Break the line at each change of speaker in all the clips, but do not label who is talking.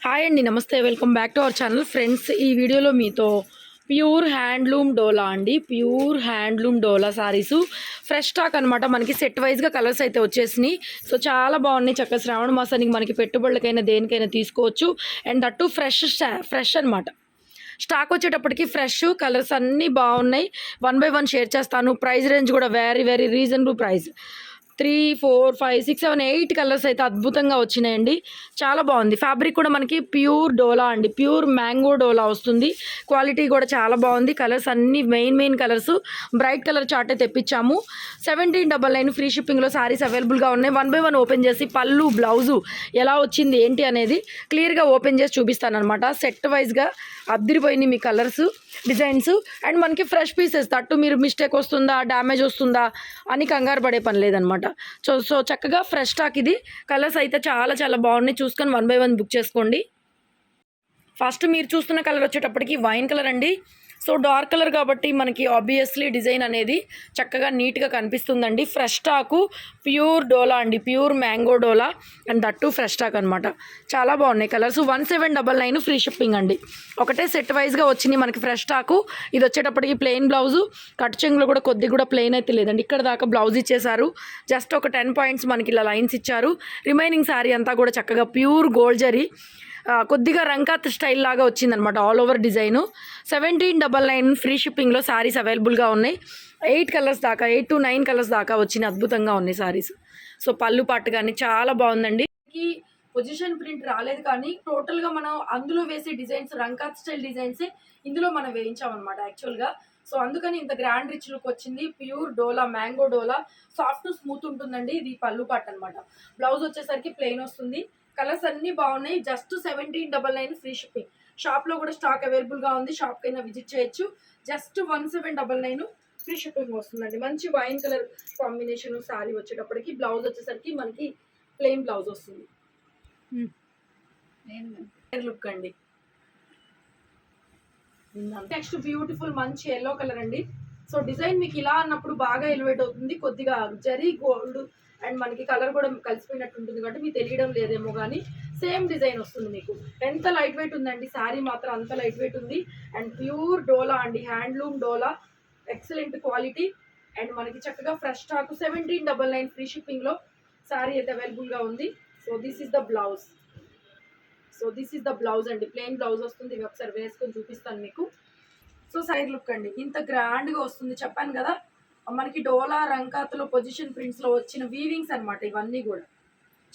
Hi అండి, నమస్తే. Welcome back to our channel. Friends, ఈ వీడియోలో మీతో ప్యూర్ హ్యాండ్లూమ్ డోలా అండి, ప్యూర్ హ్యాండ్లూమ్ డోలా సారీసు ఫ్రెష్ స్టాక్ అనమాట. మనకి సెట్ వైజ్గా కలర్స్ అయితే వచ్చేసినాయి. సో చాలా బాగున్నాయి. చక్కగా శ్రావణ మాసానికి మనకి పెట్టుబడులకైనా దేనికైనా తీసుకోవచ్చు. అండ్ దట్టు ఫ్రెష్ అనమాట. స్టాక్ వచ్చేటప్పటికి ఫ్రెష్, కలర్స్ అన్నీ బాగున్నాయి. 1 by 1 షేర్ చేస్తాను. ప్రైస్ రేంజ్ కూడా very very reasonable price. 3, 4, 5, 6, 7, 8 colours అయితే అద్భుతంగా వచ్చినాయండి. చాలా బాగుంది. ఫ్యాబ్రిక్ కూడా మనకి ప్యూర్ డోలా అండి, ప్యూర్ మ్యాంగో డోలా వస్తుంది. క్వాలిటీ కూడా చాలా బాగుంది. కలర్స్ అన్ని మెయిన్ కలర్స్. బ్రైట్ కలర్ చార్టే తెప్పించాము. 1799 ఫ్రీ షిప్పింగ్లో సారీస్ అవైలబుల్గా ఉన్నాయి. 1 by 1 ఓపెన్ చేసి పళ్ళు, బ్లౌజు ఎలా వచ్చింది ఏంటి అనేది క్లియర్గా ఓపెన్ చేసి చూపిస్తాను అనమాట. సెట్ వైజ్గా అద్దరిపోయినాయి మీ కలర్స్, డిజైన్స్. అండ్ మనకి ఫ్రెష్ పీసెస్. తట్టు మీరు మిస్టేక్ వస్తుందా, డ్యామేజ్ వస్తుందా అని కంగారు పడే పని లేదనమాట. సో చక్కగా ఫ్రెష్ స్టాక్ ఇది. కలర్స్ అయితే చాలా బాగున్నాయి. చూసుకొని 1 by 1 బుక్ చేసుకోండి. ఫస్ట్ మీరు చూస్తున్న కలర్ వచ్చేటప్పటికి వైన్ కలర్ అండి. సో డార్క్ కలర్ కాబట్టి మనకి ఆబ్వియస్లీ డిజైన్ అనేది చక్కగా నీట్గా కనిపిస్తుందండి. ఫ్రెష్ స్టాకు, ప్యూర్ డోలా అండి, pure mango dola. And that fresh stock అనమాట. చాలా బాగున్నాయి కలర్స్. 1799 ఫ్రీ షిప్పింగ్ అండి. ఒకటే సెట్ వైజ్గా వచ్చినాయి మనకి ఫ్రెష్ స్టాకు. ఇది వచ్చేటప్పటికి ప్లెయిన్ బ్లౌజు. కట్ చెంగులో కూడా కొద్దిగా కూడా ప్లెయిన్ అయితే లేదండి. ఇక్కడ దాకా బ్లౌజ్ ఇచ్చేసారు. జస్ట్ ఒక 10 పాయింట్స్ మనకి ఇలా లైన్స్ ఇచ్చారు. రిమైనింగ్ శారీ అంతా కూడా చక్కగా ప్యూర్ గోల్డ్ జరీ, కొద్దిగా రంకాత్ స్టైల్ లాగా వచ్చిందనమాట. All over design. 1799 ఫ్రీ షిప్పింగ్లో శారీస్ అవైలబుల్గా ఉన్నాయి. 8 కలర్స్ దాకా, 8 to 9 కలర్స్ దాకా వచ్చిన అద్భుతంగా ఉన్నాయి శారీస్. సో పళ్ళు పాటు కానీ చాలా బాగుందండి. పొజిషన్ ప్రింట్ రాలేదు, కానీ టోటల్గా మనం అందులో వేసే డిజైన్స్ రంకాత్ స్టైల్ డిజైన్సే ఇందులో మనం వేయించామన్నమాట యాక్చువల్గా. సో అందుకని ఇంత గ్రాండ్ రిచ్ లుక్ వచ్చింది. ప్యూర్ డోలా, మ్యాంగో డోలా, సాఫ్ట్ స్మూత్ ఉంటుందండి. ఇది పళ్ళు పాటు అనమాట. బ్లౌజ్ వచ్చేసరికి ప్లెయిన్ వస్తుంది. కలర్స్ అన్నీ బాగున్నాయి. Just 1799 free shipping. షాప్లో కూడా స్టాక్ అవైలబుల్గా ఉంది. షాప్కి అయినా విజిట్ చేయొచ్చు. జస్ట్ 1799 ఫ్రీ షిప్పింగ్ వస్తుందండి. మంచి వైన్ కలర్ కాంబినేషన్ శారీ వచ్చేటప్పటికి. బ్లౌజ్ వచ్చేసరికి మనకి ప్లెయిన్ బ్లౌజ్ వస్తుంది. లుక్ అండి. నెక్స్ట్ బ్యూటిఫుల్ మంచి ఎల్లో కలర్ అండి. సో డిజైన్ మీకు ఇలా అన్నప్పుడు బాగా ఎలివేట్ అవుతుంది. కొద్దిగా జరీ గోల్డ్ అండ్ మనకి కలర్ కూడా కలిసిపోయినట్టు ఉంటుంది కాబట్టి మీకు తెలియడం లేదేమో, కానీ సేమ్ డిజైన్ వస్తుంది మీకు. ఎంత లైట్ వెయిట్ ఉందండి శారీ, మాత్రం అంత లైట్ వెయిట్ ఉంది. అండ్ ప్యూర్ డోలా అండి, handloom dola, excellent quality. And మనకి చక్కగా ఫ్రెష్ స్టాక్ 1799 ఫ్రీ షిప్పింగ్లో శారీ అయితే అవైలబుల్గా ఉంది. So this is the blouse. అండి, ప్లెయిన్ బ్లౌజ్ వస్తుంది. ఇవి ఒకసారి వేసుకొని చూపిస్తాను మీకు. సో సైడ్ లుక్ అండి, ఇంత గ్రాండ్గా వస్తుంది. చెప్పాను కదా మనకి డోలా, రంకాత్లో, పొజిషన్ ప్రింట్స్లో వచ్చిన వీవింగ్స్ అనమాట. ఇవన్నీ కూడా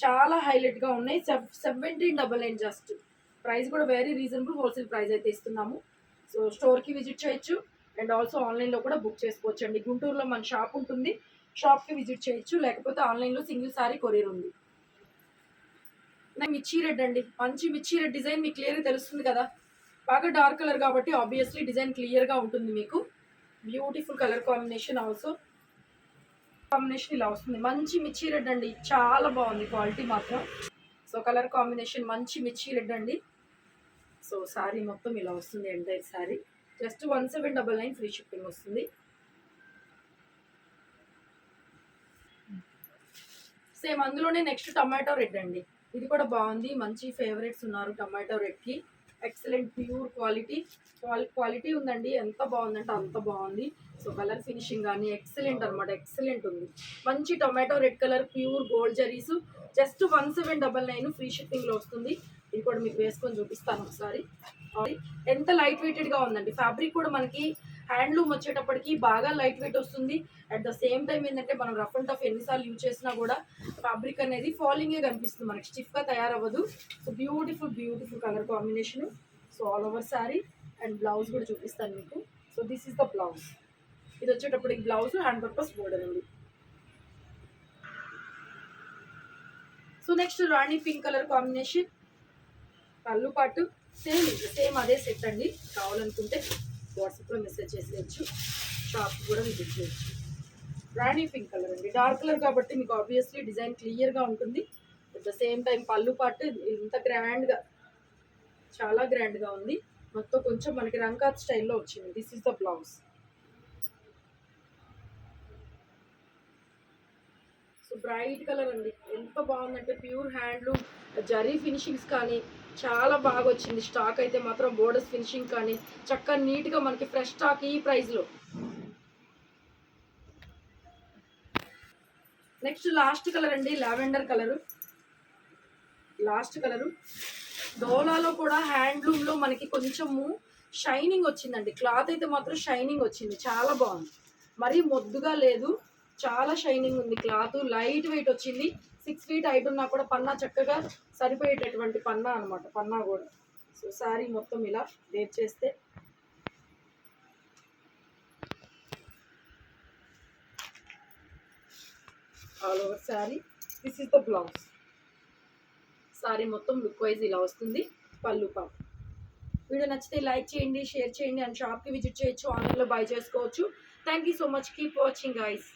చాలా హైలైట్గా ఉన్నాయి. 1799 జస్ట్. ప్రైస్ కూడా వెరీ రీజనబుల్, హోల్సేల్ ప్రైస్ అయితే ఇస్తున్నాము. సో స్టోర్కి విజిట్ చేయొచ్చు అండ్ ఆల్సో ఆన్లైన్లో కూడా బుక్ చేసుకోవచ్చు అండి. గుంటూరులో మన షాప్ ఉంటుంది. షాప్కి విజిట్ చేయొచ్చు, లేకపోతే ఆన్లైన్లో సింగిల్ సారీ కొరియర్ ఉంది. మిర్చి రెడ్ అండి, మంచి మిర్చి రెడ్ డిజైన్ మీకు క్లియర్గా తెలుస్తుంది కదా. బాగా డార్క్ కలర్ కాబట్టి ఆబ్వియస్లీ డిజైన్ క్లియర్గా ఉంటుంది మీకు. Beautiful colour combination. Also combination ఇలా వస్తుంది. మంచి మిర్చి రెడ్ అండి, చాలా బాగుంది క్వాలిటీ మాత్రం. సో కలర్ కాంబినేషన్ మంచి మిర్చి రెడ్ అండి. సో శారీ మొత్తం ఇలా వస్తుంది. Entire sari just 1799 free shipping వస్తుంది. సేమ్ అందులోనే నెక్స్ట్ టమాటో రెడ్ అండి. ఇది కూడా బాగుంది. మంచి ఫేవరెట్స్ ఉన్నారు టమాటో రెడ్కి. ఎక్సలెంట్ ప్యూర్ క్వాలిటీ ఉందండి. ఎంత బాగుందంటే అంత బాగుంది. సో కలర్ ఫినిషింగ్ కానీ ఎక్సలెంట్ అనమాట, ఎక్సలెంట్ ఉంది. మంచి tomato red colour, pure gold zaris. Just 1799 free షిప్పింగ్లో వస్తుంది. ఇది కూడా మీకు వేసుకొని చూపిస్తాను ఒకసారి. ఎంత లైట్ వెయిటెడ్గా ఉందండి. ఫ్యాబ్రిక్ కూడా మనకి హ్యాండ్లూమ్ వచ్చేటప్పటికి బాగా లైట్ వెయిట్ వస్తుంది. అట్ ద సేమ్ టైం ఏంటంటే మనం రఫ్ అండ్ టఫ్ ఎన్నిసార్లు యూజ్ చేసినా కూడా ఫ్యాబ్రిక్ అనేది ఫాలింగే కనిపిస్తుంది, మనకి స్టిఫ్గా తయారవ్వదు. So beautiful colour combination. So all over sari and blouse కూడా చూపిస్తాను మీకు. So this is the blouse. ఇది వచ్చేటప్పటికి బ్లౌజ్ హ్యాండ్ పర్పస్ బోర్డర్ అండి. So next rani pink colour combination. పళ్ళు పాటు సేమ్ అదే సెట్ అండి. కావాలనుకుంటే వాట్సాప్లో మెసేజ్ చేసేయచ్చు, షాప్ కూడా విజిట్ చేయొచ్చు. రాణి పింక్ కలర్ అండి, డార్క్ కలర్ కాబట్టి మీకు ఆబ్వియస్లీ డిజైన్ క్లియర్గా ఉంటుంది. అట్ ద సేమ్ టైం పళ్ళు పాటు ఇంత గ్రాండ్గా, చాలా గ్రాండ్గా ఉంది. మొత్తం కొంచెం మనకి రంకాత్ స్టైల్లో వచ్చింది. This is the blouse. So bright colour అండి, ఎంత బాగుందంటే ప్యూర్ హ్యాండ్లూమ్ జరీ ఫినిషింగ్స్ కానీ చాలా బాగా వచ్చింది స్టాక్ అయితే మాత్రం. బోర్డర్స్ ఫినిషింగ్ కానీ చక్కగా నీట్గా మనకి ఫ్రెష్ స్టాక్ ఈ ప్రైస్లో. నెక్స్ట్ లాస్ట్ కలర్ అండి, లావెండర్ కలరు. లాస్ట్ కలరు డోలాలో కూడా హ్యాండ్లూమ్లో మనకి కొంచెము షైనింగ్ వచ్చిందండి. క్లాత్ అయితే మాత్రం షైనింగ్ వచ్చింది, చాలా బాగుంది. మరీ మొద్దుగా లేదు, చాలా షైనింగ్ ఉంది. క్లాత్ లైట్ వెయిట్ వచ్చింది. 6 ఫీట్ హైట్ ఉన్నా కూడా పన్నా చక్కగా సరిపోయేటటువంటి పన్నా అనమాట. పన్నా కూడా సో శారీ మొత్తం ఇలా వేర్ చేస్తే all over sari. This is the blouse. Sari మొత్తం లుక్ వైజ్ ఇలా వస్తుంది. పళ్ళు పాటు. వీడియో నచ్చితే లైక్ చేయండి, షేర్ చేయండి అండ్ షాప్కి విజిట్ చేయొచ్చు, ఆన్లైన్లో బై చేసుకోవచ్చు. Thank you so much. Keep watching guys.